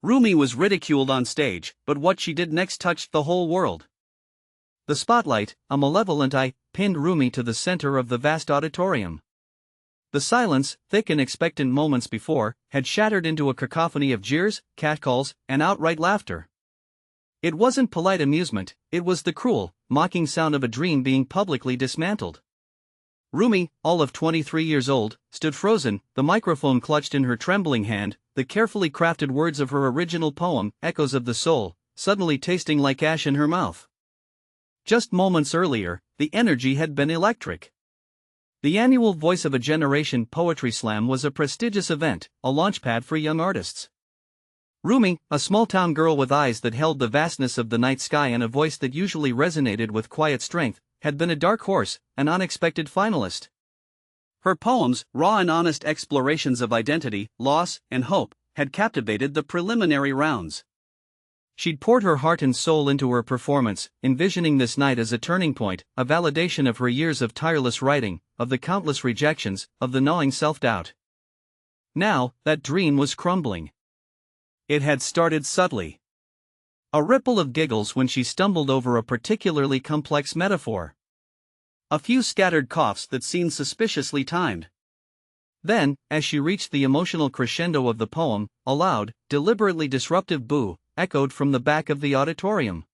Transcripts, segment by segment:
Rumi was ridiculed on stage, but what she did next touched the whole world. The spotlight, a malevolent eye, pinned Rumi to the center of the vast auditorium. The silence, thick and expectant moments before, had shattered into a cacophony of jeers, catcalls, and outright laughter. It wasn't polite amusement, it was the cruel, mocking sound of a dream being publicly dismantled. Rumi, all of 23 years old, stood frozen, the microphone clutched in her trembling hand, the carefully crafted words of her original poem, Echoes of the Soul, suddenly tasting like ash in her mouth. Just moments earlier, the energy had been electric. The annual Voice of a Generation Poetry Slam was a prestigious event, a launchpad for young artists. Rumi, a small-town girl with eyes that held the vastness of the night sky and a voice that usually resonated with quiet strength, had been a dark horse, an unexpected finalist. Her poems, raw and honest explorations of identity, loss, and hope, had captivated the preliminary rounds. She'd poured her heart and soul into her performance, envisioning this night as a turning point, a validation of her years of tireless writing, of the countless rejections, of the gnawing self-doubt. Now, that dream was crumbling. It had started subtly. A ripple of giggles when she stumbled over a particularly complex metaphor. A few scattered coughs that seemed suspiciously timed. Then, as she reached the emotional crescendo of the poem, a loud, deliberately disruptive boo echoed from the back of the auditorium.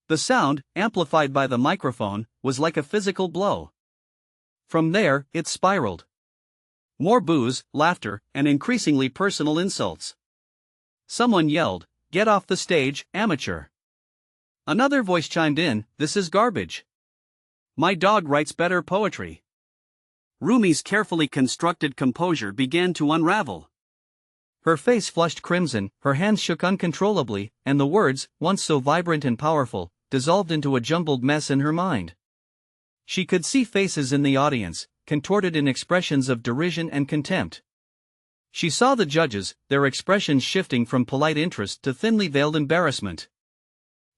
The sound, amplified by the microphone, was like a physical blow. From there, it spiraled. More boos, laughter, and increasingly personal insults. Someone yelled, "Get off the stage, amateur." Another voice chimed in, "This is garbage. My dog writes better poetry." Rumi's carefully constructed composure began to unravel. Her face flushed crimson, her hands shook uncontrollably, and the words, once so vibrant and powerful, dissolved into a jumbled mess in her mind. She could see faces in the audience, contorted in expressions of derision and contempt. She saw the judges, their expressions shifting from polite interest to thinly veiled embarrassment.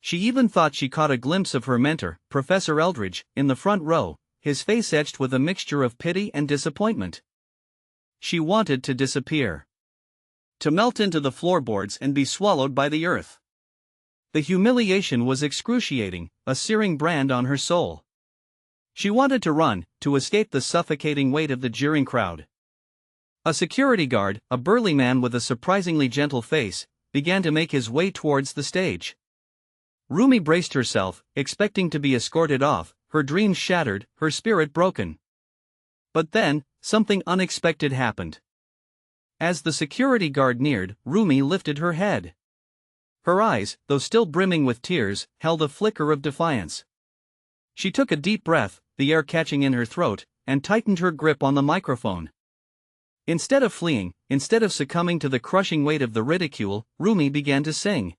She even thought she caught a glimpse of her mentor, Professor Eldridge, in the front row, his face etched with a mixture of pity and disappointment. She wanted to disappear. To melt into the floorboards and be swallowed by the earth. The humiliation was excruciating, a searing brand on her soul. She wanted to run, to escape the suffocating weight of the jeering crowd. A security guard, a burly man with a surprisingly gentle face, began to make his way towards the stage. Rumi braced herself, expecting to be escorted off, her dreams shattered, her spirit broken. But then, something unexpected happened. As the security guard neared, Rumi lifted her head. Her eyes, though still brimming with tears, held a flicker of defiance. She took a deep breath, the air catching in her throat, and tightened her grip on the microphone. Instead of fleeing, instead of succumbing to the crushing weight of the ridicule, Rumi began to sing.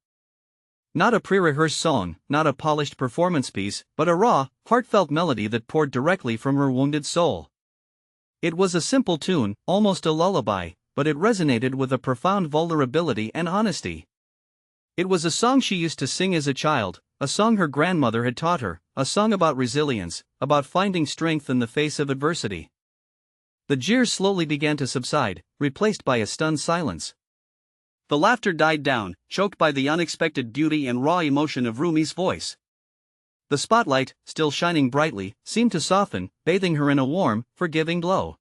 Not a pre-rehearsed song, not a polished performance piece, but a raw, heartfelt melody that poured directly from her wounded soul. It was a simple tune, almost a lullaby, but it resonated with a profound vulnerability and honesty. It was a song she used to sing as a child, a song her grandmother had taught her, a song about resilience, about finding strength in the face of adversity. The jeers slowly began to subside, replaced by a stunned silence. The laughter died down, choked by the unexpected beauty and raw emotion of Rumi's voice. The spotlight, still shining brightly, seemed to soften, bathing her in a warm, forgiving glow.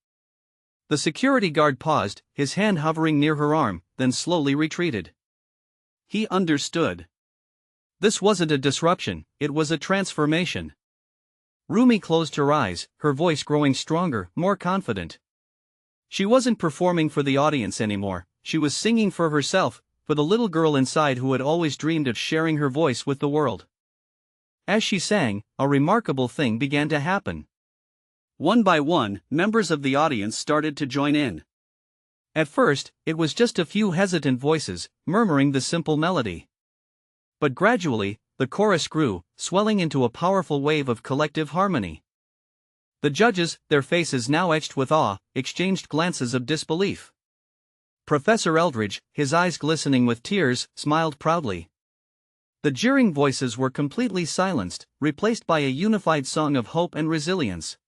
The security guard paused, his hand hovering near her arm, then slowly retreated. He understood. This wasn't a disruption, it was a transformation. Rumi closed her eyes, her voice growing stronger, more confident. She wasn't performing for the audience anymore, she was singing for herself, for the little girl inside who had always dreamed of sharing her voice with the world. As she sang, a remarkable thing began to happen. One by one, members of the audience started to join in. At first, it was just a few hesitant voices, murmuring the simple melody. But gradually, the chorus grew, swelling into a powerful wave of collective harmony. The judges, their faces now etched with awe, exchanged glances of disbelief. Professor Eldridge, his eyes glistening with tears, smiled proudly. The jeering voices were completely silenced, replaced by a unified song of hope and resilience.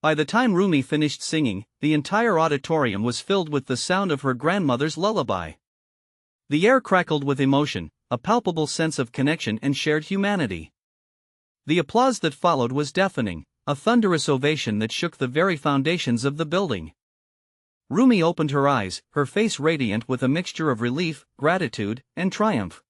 By the time Rumi finished singing, the entire auditorium was filled with the sound of her grandmother's lullaby. The air crackled with emotion, a palpable sense of connection and shared humanity. The applause that followed was deafening, a thunderous ovation that shook the very foundations of the building. Rumi opened her eyes, her face radiant with a mixture of relief, gratitude, and triumph.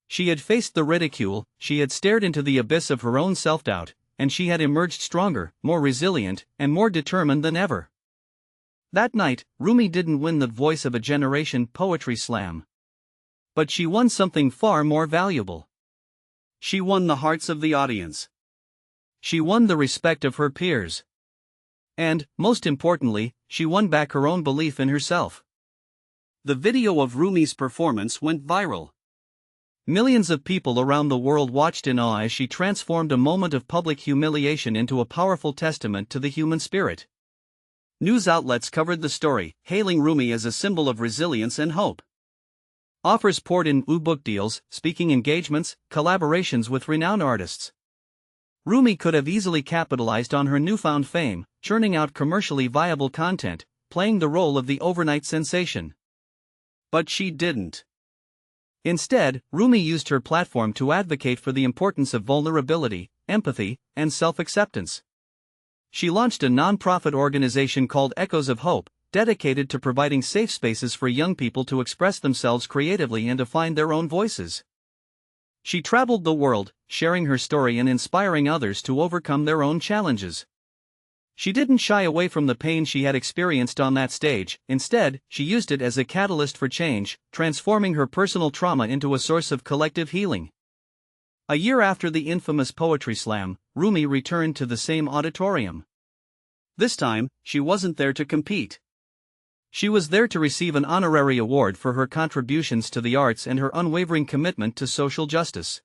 She had faced the ridicule, she had stared into the abyss of her own self-doubt, and she had emerged stronger, more resilient, and more determined than ever. That night, Rumi didn't win the Voice of a Generation poetry slam. But she won something far more valuable. She won the hearts of the audience. She won the respect of her peers. And, most importantly, she won back her own belief in herself. The video of Rumi's performance went viral. Millions of people around the world watched in awe as she transformed a moment of public humiliation into a powerful testament to the human spirit. News outlets covered the story, hailing Rumi as a symbol of resilience and hope. Offers poured in: book deals, speaking engagements, collaborations with renowned artists. Rumi could have easily capitalized on her newfound fame, churning out commercially viable content, playing the role of the overnight sensation. But she didn't. Instead, Rumi used her platform to advocate for the importance of vulnerability, empathy, and self-acceptance. She launched a non-profit organization called Echoes of Hope, dedicated to providing safe spaces for young people to express themselves creatively and to find their own voices. She traveled the world, sharing her story and inspiring others to overcome their own challenges. She didn't shy away from the pain she had experienced on that stage. Instead, she used it as a catalyst for change, transforming her personal trauma into a source of collective healing. A year after the infamous Poetry Slam, Rumi returned to the same auditorium. This time, she wasn't there to compete. She was there to receive an honorary award for her contributions to the arts and her unwavering commitment to social justice.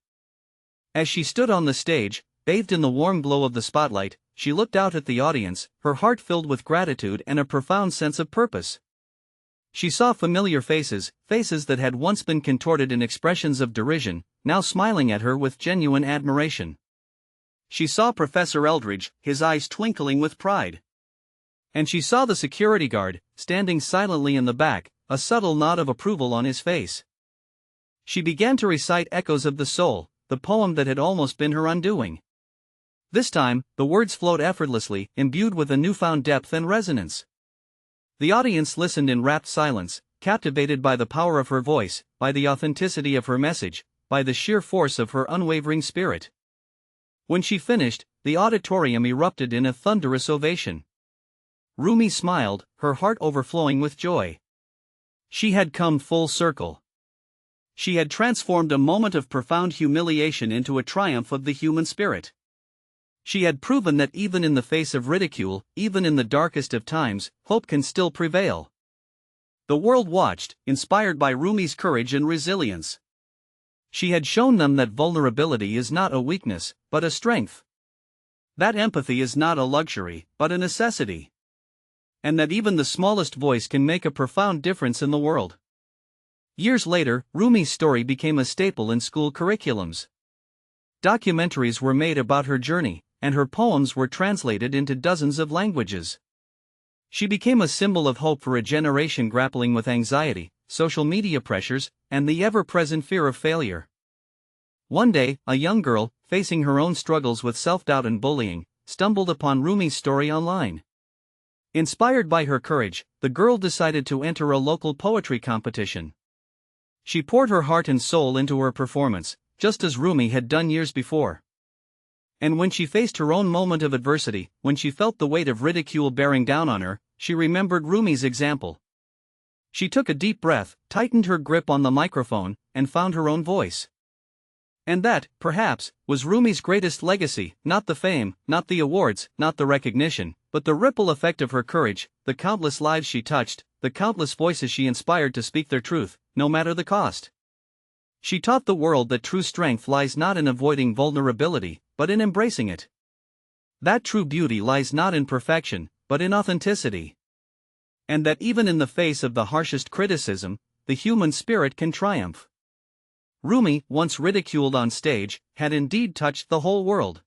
As she stood on the stage, bathed in the warm glow of the spotlight, she looked out at the audience, her heart filled with gratitude and a profound sense of purpose. She saw familiar faces, faces that had once been contorted in expressions of derision, now smiling at her with genuine admiration. She saw Professor Eldridge, his eyes twinkling with pride. And she saw the security guard, standing silently in the back, a subtle nod of approval on his face. She began to recite Echoes of the Soul, the poem that had almost been her undoing. This time, the words flowed effortlessly, imbued with a newfound depth and resonance. The audience listened in rapt silence, captivated by the power of her voice, by the authenticity of her message, by the sheer force of her unwavering spirit. When she finished, the auditorium erupted in a thunderous ovation. Rumi smiled, her heart overflowing with joy. She had come full circle. She had transformed a moment of profound humiliation into a triumph of the human spirit. She had proven that even in the face of ridicule, even in the darkest of times, hope can still prevail. The world watched, inspired by Rumi's courage and resilience. She had shown them that vulnerability is not a weakness, but a strength. That empathy is not a luxury, but a necessity. And that even the smallest voice can make a profound difference in the world. Years later, Rumi's story became a staple in school curriculums. Documentaries were made about her journey, and her poems were translated into dozens of languages. She became a symbol of hope for a generation grappling with anxiety, social media pressures, and the ever-present fear of failure. One day, a young girl, facing her own struggles with self-doubt and bullying, stumbled upon Rumi's story online. Inspired by her courage, the girl decided to enter a local poetry competition. She poured her heart and soul into her performance, just as Rumi had done years before. And when she faced her own moment of adversity, when she felt the weight of ridicule bearing down on her, she remembered Rumi's example. She took a deep breath, tightened her grip on the microphone, and found her own voice. And that, perhaps, was Rumi's greatest legacy: not the fame, not the awards, not the recognition, but the ripple effect of her courage, the countless lives she touched, the countless voices she inspired to speak their truth, no matter the cost. She taught the world that true strength lies not in avoiding vulnerability, but in embracing it. That true beauty lies not in perfection, but in authenticity. And that even in the face of the harshest criticism, the human spirit can triumph. Rumi, once ridiculed on stage, had indeed touched the whole world.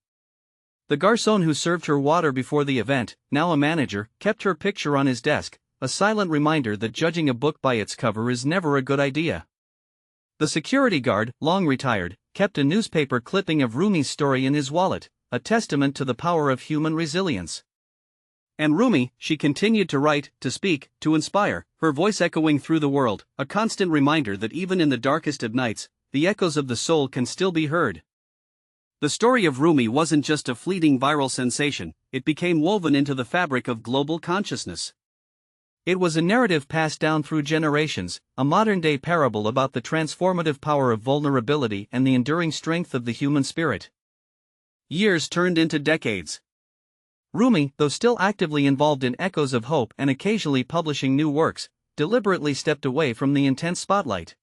The garçon who served her water before the event, now a manager, kept her picture on his desk, a silent reminder that judging a book by its cover is never a good idea. The security guard, long retired, kept a newspaper clipping of Rumi's story in his wallet, a testament to the power of human resilience. And Rumi, she continued to write, to speak, to inspire, her voice echoing through the world, a constant reminder that even in the darkest of nights, the echoes of the soul can still be heard. The story of Rumi wasn't just a fleeting viral sensation, it became woven into the fabric of global consciousness. It was a narrative passed down through generations, a modern-day parable about the transformative power of vulnerability and the enduring strength of the human spirit. Years turned into decades. Rumi, though still actively involved in echoes of hope and occasionally publishing new works, deliberately stepped away from the intense spotlight.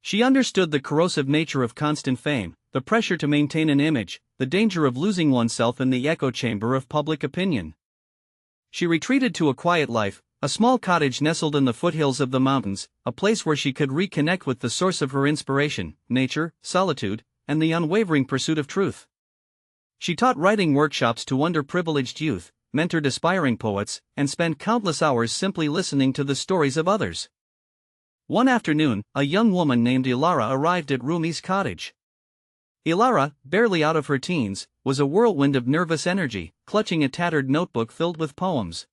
She understood the corrosive nature of constant fame, the pressure to maintain an image, the danger of losing oneself in the echo chamber of public opinion. She retreated to a quiet life, a small cottage nestled in the foothills of the mountains, a place where she could reconnect with the source of her inspiration, nature, solitude, and the unwavering pursuit of truth. She taught writing workshops to underprivileged youth, mentored aspiring poets, and spent countless hours simply listening to the stories of others. One afternoon, a young woman named Ilara arrived at Rumi's cottage. Ilara, barely out of her teens, was a whirlwind of nervous energy, clutching a tattered notebook filled with poems.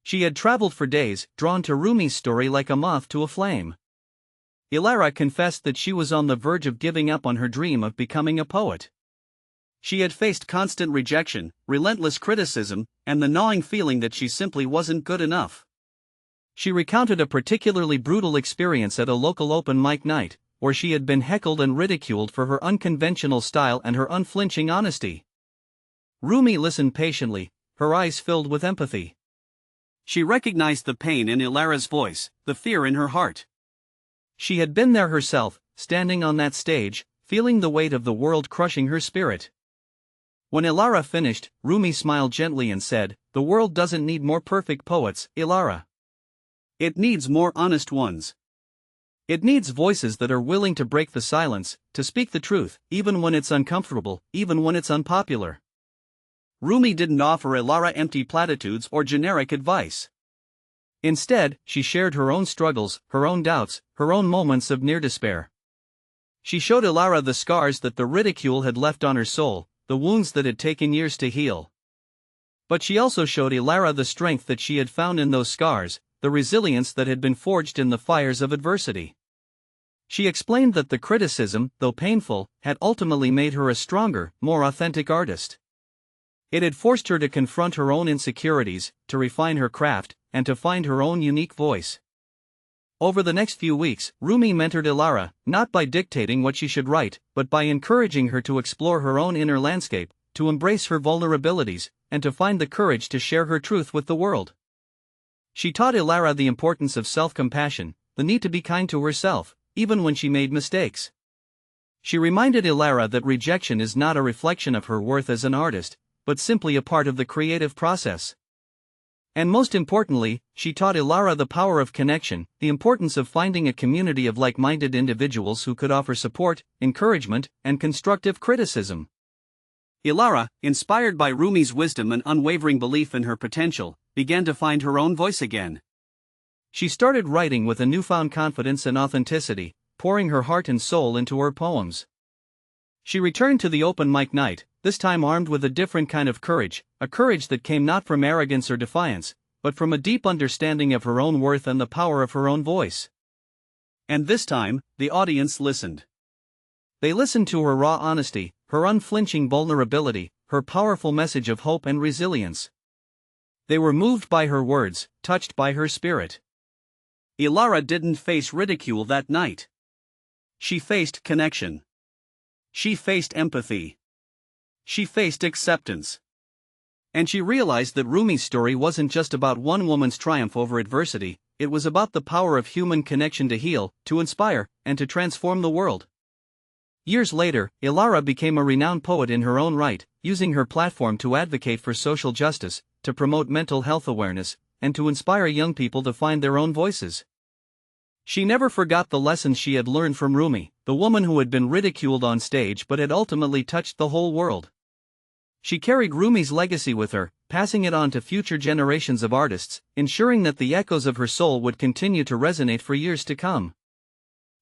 She had traveled for days, drawn to Rumi's story like a moth to a flame. Ilara confessed that she was on the verge of giving up on her dream of becoming a poet. She had faced constant rejection, relentless criticism, and the gnawing feeling that she simply wasn't good enough. She recounted a particularly brutal experience at a local open mic night, where she had been heckled and ridiculed for her unconventional style and her unflinching honesty. Rumi listened patiently, her eyes filled with empathy. She recognized the pain in Ilara's voice, the fear in her heart. She had been there herself, standing on that stage, feeling the weight of the world crushing her spirit. When Ilara finished, Rumi smiled gently and said, "The world doesn't need more perfect poets, Ilara. It needs more honest ones. It needs voices that are willing to break the silence, to speak the truth, even when it's uncomfortable, even when it's unpopular." Rumi didn't offer Ilara empty platitudes or generic advice. Instead, she shared her own struggles, her own doubts, her own moments of near despair. She showed Ilara the scars that the ridicule had left on her soul, the wounds that had taken years to heal. But she also showed Ilara the strength that she had found in those scars, the resilience that had been forged in the fires of adversity. She explained that the criticism, though painful, had ultimately made her a stronger, more authentic artist. It had forced her to confront her own insecurities, to refine her craft, and to find her own unique voice. Over the next few weeks, Rumi mentored Ilara, not by dictating what she should write, but by encouraging her to explore her own inner landscape, to embrace her vulnerabilities, and to find the courage to share her truth with the world. She taught Ilara the importance of self-compassion, the need to be kind to herself, even when she made mistakes. She reminded Ilara that rejection is not a reflection of her worth as an artist, but simply a part of the creative process. And most importantly, she taught Ilara the power of connection, the importance of finding a community of like-minded individuals who could offer support, encouragement, and constructive criticism. Ilara, inspired by Rumi's wisdom and unwavering belief in her potential, began to find her own voice again. She started writing with a newfound confidence and authenticity, pouring her heart and soul into her poems. She returned to the open mic night, this time armed with a different kind of courage, a courage that came not from arrogance or defiance, but from a deep understanding of her own worth and the power of her own voice. And this time, the audience listened. They listened to her raw honesty, her unflinching vulnerability, her powerful message of hope and resilience. They were moved by her words, touched by her spirit. Ilara didn't face ridicule that night. She faced connection. She faced empathy. She faced acceptance. And she realized that Rumi's story wasn't just about one woman's triumph over adversity, it was about the power of human connection to heal, to inspire, and to transform the world. Years later, Ilara became a renowned poet in her own right, using her platform to advocate for social justice, to promote mental health awareness, and to inspire young people to find their own voices. She never forgot the lessons she had learned from Rumi, the woman who had been ridiculed on stage but had ultimately touched the whole world. She carried Rumi's legacy with her, passing it on to future generations of artists, ensuring that the echoes of her soul would continue to resonate for years to come.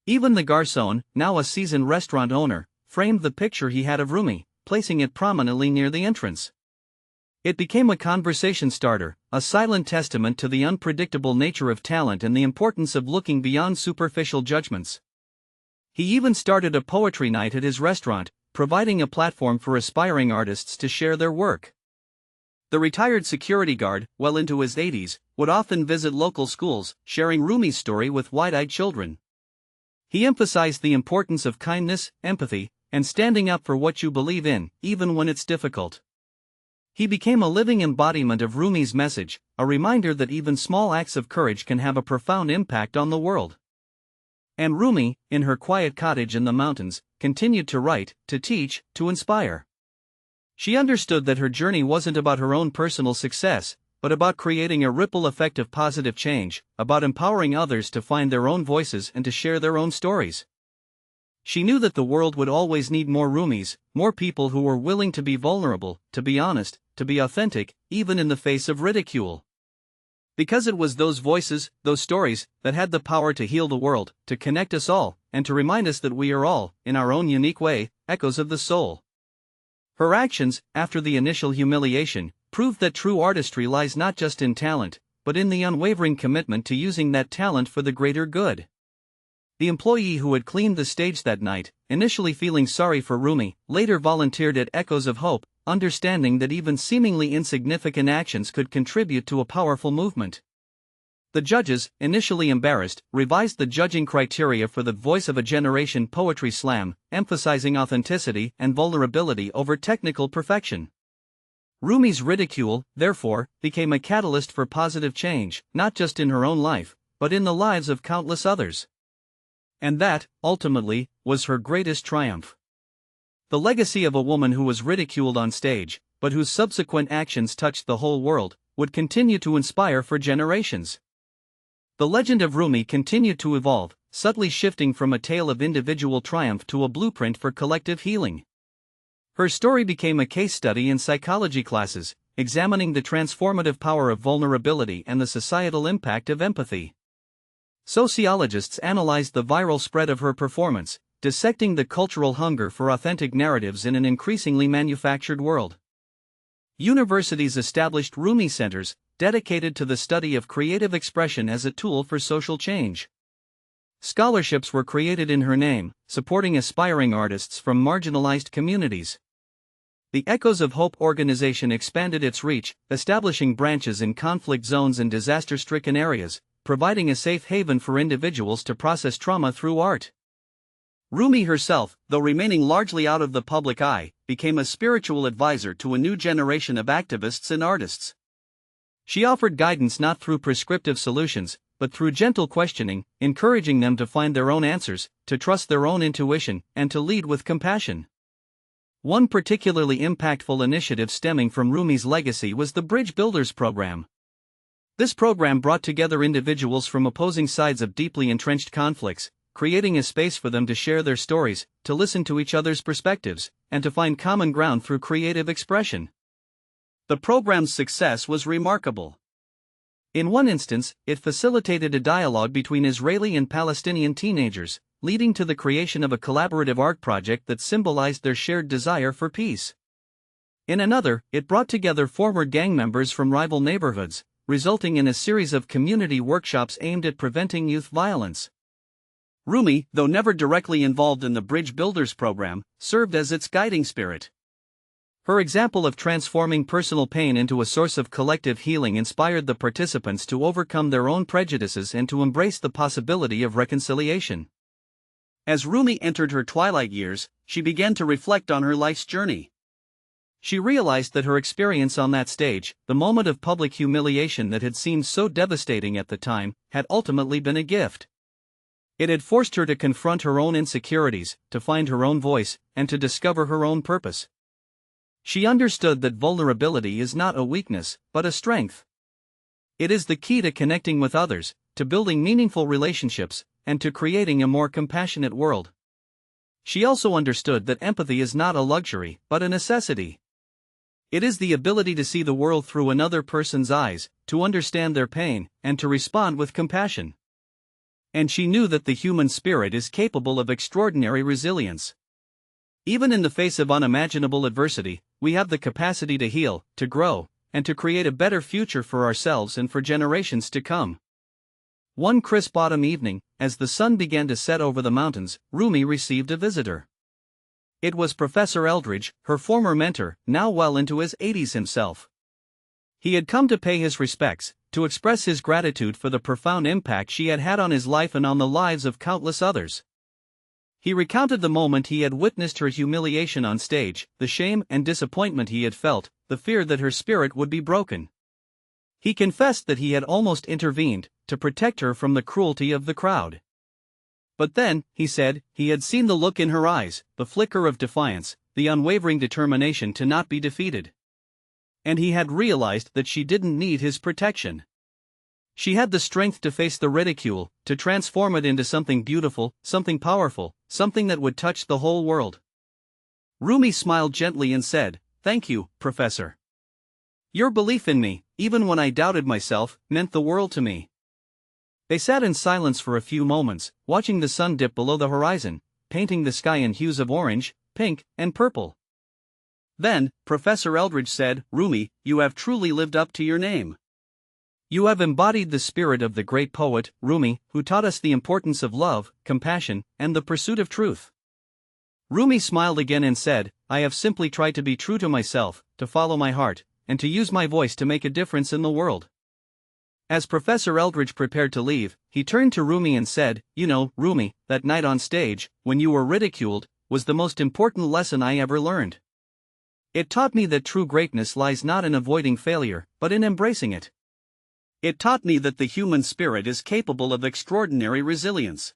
Even the garçon, now a seasoned restaurant owner, framed the picture he had of Rumi, placing it prominently near the entrance. It became a conversation starter, a silent testament to the unpredictable nature of talent and the importance of looking beyond superficial judgments. He even started a poetry night at his restaurant, providing a platform for aspiring artists to share their work. The retired security guard, well into his 80s, would often visit local schools, sharing Rumi's story with wide-eyed children. He emphasized the importance of kindness, empathy, and standing up for what you believe in, even when it's difficult. He became a living embodiment of Rumi's message, a reminder that even small acts of courage can have a profound impact on the world. And Rumi, in her quiet cottage in the mountains, continued to write, to teach, to inspire. She understood that her journey wasn't about her own personal success, but about creating a ripple effect of positive change, about empowering others to find their own voices and to share their own stories. She knew that the world would always need more Rumis, more people who were willing to be vulnerable, to be honest, to be authentic, even in the face of ridicule. Because it was those voices, those stories, that had the power to heal the world, to connect us all, and to remind us that we are all, in our own unique way, echoes of the soul. Her actions, after the initial humiliation, proved that true artistry lies not just in talent, but in the unwavering commitment to using that talent for the greater good. The employee who had cleaned the stage that night, initially feeling sorry for Rumi, later volunteered at Echoes of Hope, understanding that even seemingly insignificant actions could contribute to a powerful movement. The judges, initially embarrassed, revised the judging criteria for the Voice of a Generation Poetry Slam, emphasizing authenticity and vulnerability over technical perfection. Rumi's ridicule, therefore, became a catalyst for positive change, not just in her own life, but in the lives of countless others. And that, ultimately, was her greatest triumph. The legacy of a woman who was ridiculed on stage, but whose subsequent actions touched the whole world, would continue to inspire for generations. The legend of Rumi continued to evolve, subtly shifting from a tale of individual triumph to a blueprint for collective healing. Her story became a case study in psychology classes, examining the transformative power of vulnerability and the societal impact of empathy. Sociologists analyzed the viral spread of her performance, dissecting the cultural hunger for authentic narratives in an increasingly manufactured world. Universities established Rumi centers, dedicated to the study of creative expression as a tool for social change. Scholarships were created in her name, supporting aspiring artists from marginalized communities. The Echoes of Hope organization expanded its reach, establishing branches in conflict zones and disaster-stricken areas, providing a safe haven for individuals to process trauma through art. Rumi herself, though remaining largely out of the public eye, became a spiritual advisor to a new generation of activists and artists. She offered guidance not through prescriptive solutions, but through gentle questioning, encouraging them to find their own answers, to trust their own intuition, and to lead with compassion. One particularly impactful initiative stemming from Rumi's legacy was the Bridge Builders program. This program brought together individuals from opposing sides of deeply entrenched conflicts, creating a space for them to share their stories, to listen to each other's perspectives, and to find common ground through creative expression. The program's success was remarkable. In one instance, it facilitated a dialogue between Israeli and Palestinian teenagers, leading to the creation of a collaborative art project that symbolized their shared desire for peace. In another, it brought together former gang members from rival neighborhoods, resulting in a series of community workshops aimed at preventing youth violence. Rumi, though never directly involved in the Bridge Builders program, served as its guiding spirit. Her example of transforming personal pain into a source of collective healing inspired the participants to overcome their own prejudices and to embrace the possibility of reconciliation. As Rumi entered her twilight years, she began to reflect on her life's journey. She realized that her experience on that stage, the moment of public humiliation that had seemed so devastating at the time, had ultimately been a gift. It had forced her to confront her own insecurities, to find her own voice, and to discover her own purpose. She understood that vulnerability is not a weakness, but a strength. It is the key to connecting with others, to building meaningful relationships, and to creating a more compassionate world. She also understood that empathy is not a luxury, but a necessity. It is the ability to see the world through another person's eyes, to understand their pain, and to respond with compassion. And she knew that the human spirit is capable of extraordinary resilience. Even in the face of unimaginable adversity, we have the capacity to heal, to grow, and to create a better future for ourselves and for generations to come. One crisp autumn evening, as the sun began to set over the mountains, Rumi received a visitor. It was Professor Eldridge, her former mentor, now well into his 80s himself. He had come to pay his respects, to express his gratitude for the profound impact she had had on his life and on the lives of countless others. He recounted the moment he had witnessed her humiliation on stage, the shame and disappointment he had felt, the fear that her spirit would be broken. He confessed that he had almost intervened, to protect her from the cruelty of the crowd. But then, he said, he had seen the look in her eyes, the flicker of defiance, the unwavering determination to not be defeated. And he had realized that she didn't need his protection. She had the strength to face the ridicule, to transform it into something beautiful, something powerful, something that would touch the whole world. Rumi smiled gently and said, "Thank you, Professor. Your belief in me, even when I doubted myself, meant the world to me." They sat in silence for a few moments, watching the sun dip below the horizon, painting the sky in hues of orange, pink, and purple. Then, Professor Eldridge said, "Rumi, you have truly lived up to your name. You have embodied the spirit of the great poet, Rumi, who taught us the importance of love, compassion, and the pursuit of truth." Rumi smiled again and said, "I have simply tried to be true to myself, to follow my heart, and to use my voice to make a difference in the world." As Professor Eldridge prepared to leave, he turned to Rumi and said, "You know, Rumi, that night on stage, when you were ridiculed, was the most important lesson I ever learned. It taught me that true greatness lies not in avoiding failure, but in embracing it. It taught me that the human spirit is capable of extraordinary resilience.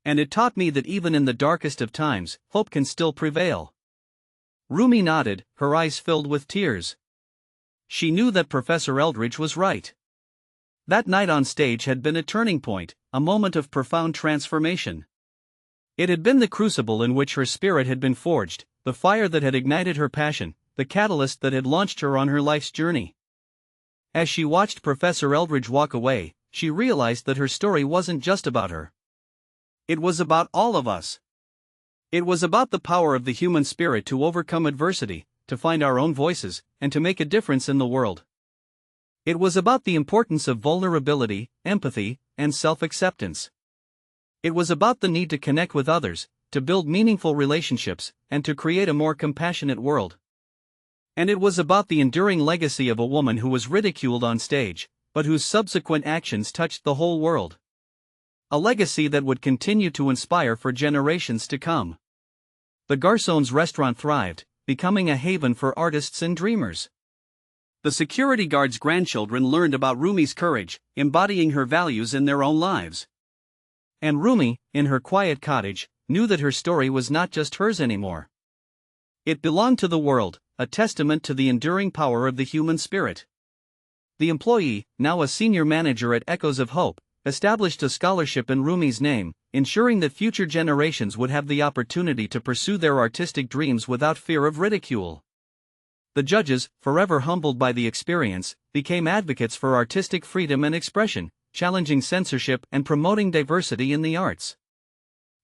And it taught me that even in the darkest of times, hope can still prevail." Rumi nodded, her eyes filled with tears. She knew that Professor Eldridge was right. That night on stage had been a turning point, a moment of profound transformation. It had been the crucible in which her spirit had been forged, the fire that had ignited her passion, the catalyst that had launched her on her life's journey. As she watched Professor Eldridge walk away, she realized that her story wasn't just about her. It was about all of us. It was about the power of the human spirit to overcome adversity, to find our own voices, and to make a difference in the world. It was about the importance of vulnerability, empathy, and self-acceptance. It was about the need to connect with others, to build meaningful relationships, and to create a more compassionate world. And it was about the enduring legacy of a woman who was ridiculed on stage, but whose subsequent actions touched the whole world. A legacy that would continue to inspire for generations to come. The Garçon's restaurant thrived, becoming a haven for artists and dreamers. The security guard's grandchildren learned about Rumi's courage, embodying her values in their own lives. And Rumi, in her quiet cottage, knew that her story was not just hers anymore. It belonged to the world, a testament to the enduring power of the human spirit. The employee, now a senior manager at Echoes of Hope, established a scholarship in Rumi's name, ensuring that future generations would have the opportunity to pursue their artistic dreams without fear of ridicule. The judges, forever humbled by the experience, became advocates for artistic freedom and expression, challenging censorship and promoting diversity in the arts.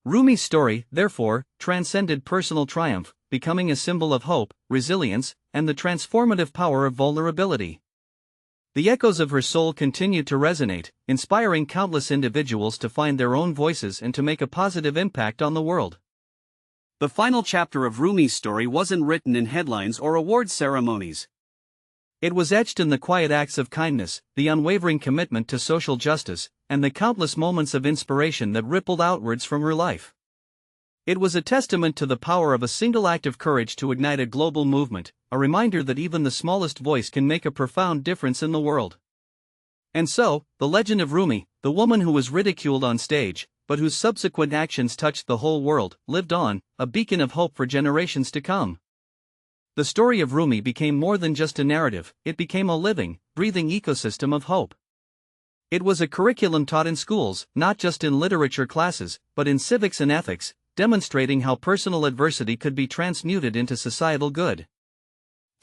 Rumi's story, therefore, transcended personal triumph, becoming a symbol of hope, resilience, and the transformative power of vulnerability. The echoes of her soul continued to resonate, inspiring countless individuals to find their own voices and to make a positive impact on the world. The final chapter of Rumi's story wasn't written in headlines or award ceremonies. It was etched in the quiet acts of kindness, the unwavering commitment to social justice, and the countless moments of inspiration that rippled outwards from her life. It was a testament to the power of a single act of courage to ignite a global movement, a reminder that even the smallest voice can make a profound difference in the world. And so, the legend of Rumi, the woman who was ridiculed on stage, but whose subsequent actions touched the whole world, lived on, a beacon of hope for generations to come. The story of Rumi became more than just a narrative, it became a living, breathing ecosystem of hope. It was a curriculum taught in schools, not just in literature classes, but in civics and ethics, demonstrating how personal adversity could be transmuted into societal good.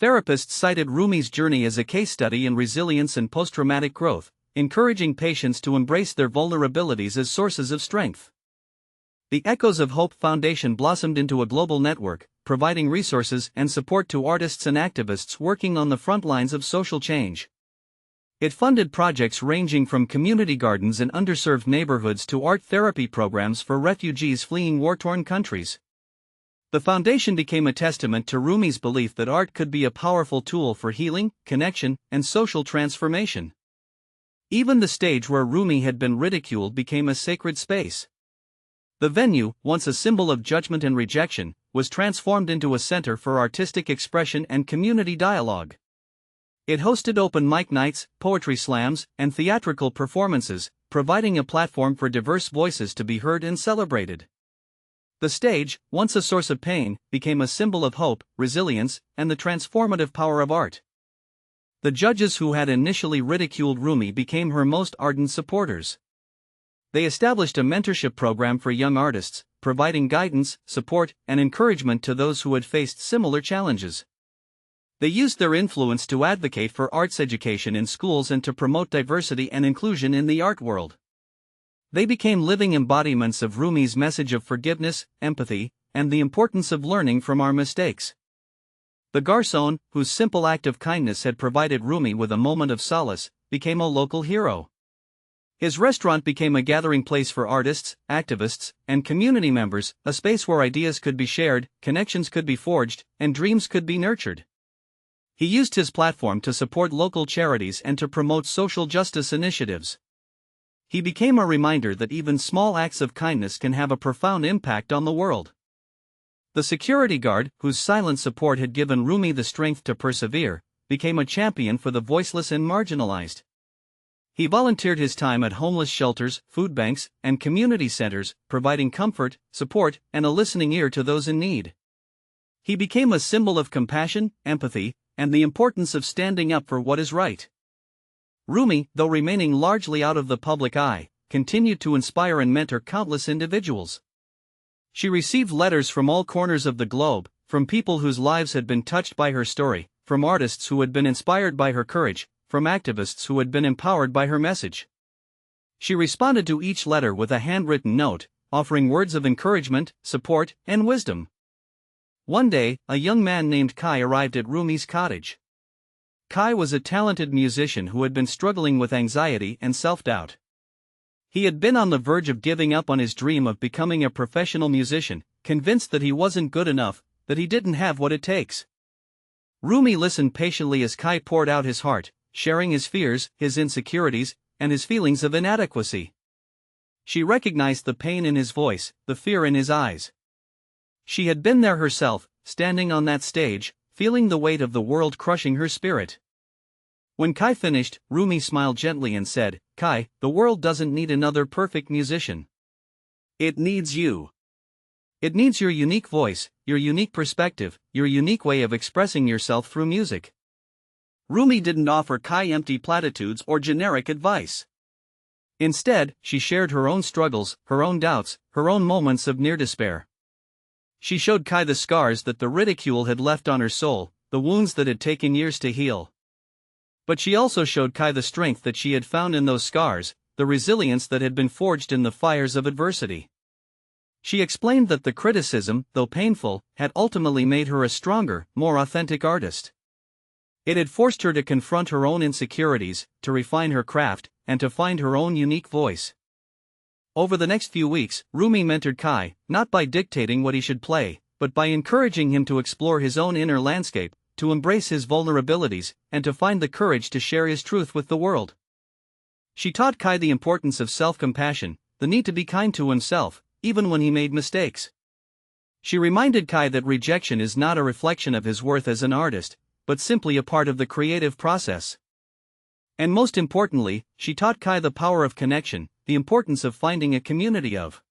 Therapists cited Rumi's journey as a case study in resilience and post-traumatic growth, encouraging patients to embrace their vulnerabilities as sources of strength. The Echoes of Hope Foundation blossomed into a global network, providing resources and support to artists and activists working on the front lines of social change. It funded projects ranging from community gardens in underserved neighborhoods to art therapy programs for refugees fleeing war-torn countries. The foundation became a testament to Rumi's belief that art could be a powerful tool for healing, connection, and social transformation. Even the stage where Rumi had been ridiculed became a sacred space. The venue, once a symbol of judgment and rejection, was transformed into a center for artistic expression and community dialogue. It hosted open mic nights, poetry slams, and theatrical performances, providing a platform for diverse voices to be heard and celebrated. The stage, once a source of pain, became a symbol of hope, resilience, and the transformative power of art. The judges who had initially ridiculed Rumi became her most ardent supporters. They established a mentorship program for young artists, providing guidance, support, and encouragement to those who had faced similar challenges. They used their influence to advocate for arts education in schools and to promote diversity and inclusion in the art world. They became living embodiments of Rumi's message of forgiveness, empathy, and the importance of learning from our mistakes. The garçon, whose simple act of kindness had provided Rumi with a moment of solace, became a local hero. His restaurant became a gathering place for artists, activists, and community members, a space where ideas could be shared, connections could be forged, and dreams could be nurtured. He used his platform to support local charities and to promote social justice initiatives. He became a reminder that even small acts of kindness can have a profound impact on the world. The security guard, whose silent support had given Rumi the strength to persevere, became a champion for the voiceless and marginalized. He volunteered his time at homeless shelters, food banks, and community centers, providing comfort, support, and a listening ear to those in need. He became a symbol of compassion, empathy, and the importance of standing up for what is right. Rumi, though remaining largely out of the public eye, continued to inspire and mentor countless individuals. She received letters from all corners of the globe, from people whose lives had been touched by her story, from artists who had been inspired by her courage, from activists who had been empowered by her message. She responded to each letter with a handwritten note, offering words of encouragement, support, and wisdom. One day, a young man named Kai arrived at Rumi's cottage. Kai was a talented musician who had been struggling with anxiety and self-doubt. He had been on the verge of giving up on his dream of becoming a professional musician, convinced that he wasn't good enough, that he didn't have what it takes. Rumi listened patiently as Kai poured out his heart, sharing his fears, his insecurities, and his feelings of inadequacy. She recognized the pain in his voice, the fear in his eyes. She had been there herself, standing on that stage, feeling the weight of the world crushing her spirit. When Kai finished, Rumi smiled gently and said, "Kai, the world doesn't need another perfect musician. It needs you. It needs your unique voice, your unique perspective, your unique way of expressing yourself through music." Rumi didn't offer Kai empty platitudes or generic advice. Instead, she shared her own struggles, her own doubts, her own moments of near despair. She showed Kai the scars that the ridicule had left on her soul, the wounds that had taken years to heal. But she also showed Kai the strength that she had found in those scars, the resilience that had been forged in the fires of adversity. She explained that the criticism, though painful, had ultimately made her a stronger, more authentic artist. It had forced her to confront her own insecurities, to refine her craft, and to find her own unique voice. Over the next few weeks, Rumi mentored Kai, not by dictating what he should play, but by encouraging him to explore his own inner landscape, to embrace his vulnerabilities, and to find the courage to share his truth with the world. She taught Kai the importance of self-compassion, the need to be kind to himself, even when he made mistakes. She reminded Kai that rejection is not a reflection of his worth as an artist, but simply a part of the creative process. And most importantly, she taught Kai the power of connection, the importance of finding a community of